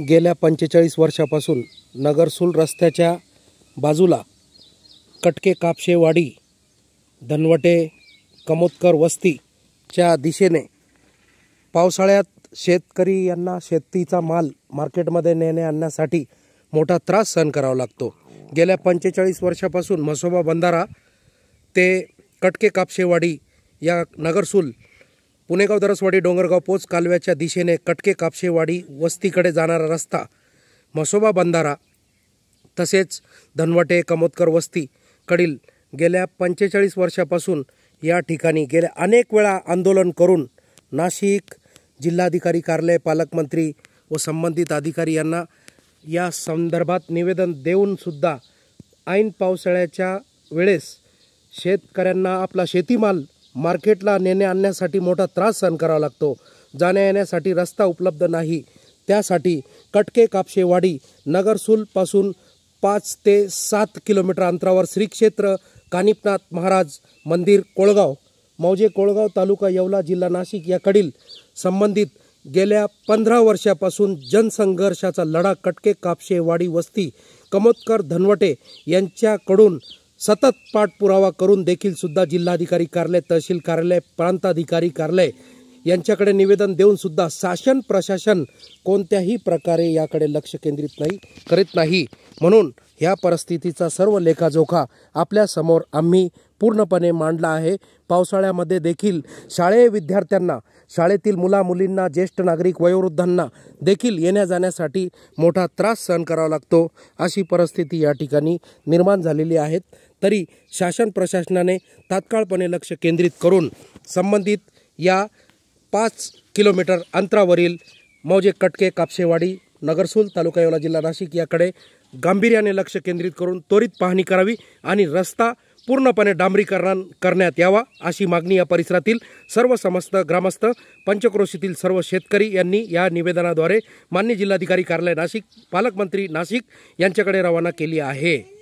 गेल्या 45 वर्षापासून नगरसूल रस्त्याच्या बाजूला कटके कापशेवाडी धनवटे कमोदकर वस्तीच्या दिशेने पावसाळ्यात शेतकरी यांना शेतीचा माल मार्केटमध्ये नेणे आणण्यासाठी मोठा त्रास सहन करावा लागतो। गेल्या 45 वर्षापासून म्हसोबा बंधारा ते कटके कापशेवाडी या नगरसूल पुणेगाव दरसवाडी डोंगरगाव पोच कालव्याच्या दिशेने कटके कापशेवाडी वस्तीकडे जाणारा रस्ता म्हसोबा बंधारा तसेच धनवटे कमोदकर वस्तीकडील गेल्या 45 वर्षापासून या ठिकाणी गेल्या अनेक वेळा आंदोलन करून नाशिक जिल्हाधिकारी कार्यालय पालकमंत्री व संबंधित अधिकारी यांना या संदर्भात निवेदन देऊन सुद्धा ऐन पावसाळ्याच्या वेळेस शेतकऱ्यांना आपला शेतीमाल मार्केटला नेणे आणण्यासाठी मोठा त्रास सहन करावा लागतो। जाण्या येण्यासाठी रस्ता उपलब्ध नाही। त्यासाठी कटके कापशेवाडी नगरसूलपासून 5 ते 7 किलोमीटर अंतरावर श्री क्षेत्र कानिपनाथ महाराज मंदिर कोळगाव मौजे कोळगाव तालुका येवला जिल्हा नाशिक याकडील संबंधित गेल्या 15 वर्षापासून जनसंघर्षाचा लढा कटके कापशेवाडी वस्ती कमोदकर धनवटे यांच्याकडून सतत पाठपुरावा करून देखील सुद्धा जिल्हाधिकारी कार्यालय तहसील कार्यालय प्रांताधिकारी कार्यालय यांच्याकडे निवेदन देऊन सुद्धा शासन प्रशासन कोणत्याही प्रकारे याकडे लक्ष केंद्रित करीत नाही। म्हणून ह्या परिस्थितीचा सर्व लेखाजोखा आपल्या समोर आम्ही पूर्णपणे मांडला आहे। पावसाळ्यामध्ये देखील शाळेय विद्यार्थ्यांना शाळेतील मुला मुलींना ज्येष्ठ नागरिक वयोवृद्धांना देखील येण्या जाण्यासाठी मोठा त्रास सहन करावा लागतो। अशी परिस्थिती या ठिकाणी निर्माण झालेली आहे। तरी शासन प्रशासनाने तात्काळपणे लक्ष केंद्रित करून संबंधित या 5 किलोमीटर अंतरावरील मौजे कटके कापशेवाडी नगरसूल तालुका येवला जिल्हा नाशिक याकडे गांभीर्याने लक्ष केंद्रित करून त्वरित पाहणी करावी आणि रस्ता पूर्णपणे डांबरीकरण करण्यात यावा अशी मागणी या परिसरातील सर्व समस्त ग्रामस्थ पंचक्रोशीतील सर्व शेतकरी यांनी या निवेदनाद्वारे माननीय जिल्हाधिकारी कार्यालय नाशिक पालकमंत्री नाशिक यांच्याकडे रवाना केली आहे।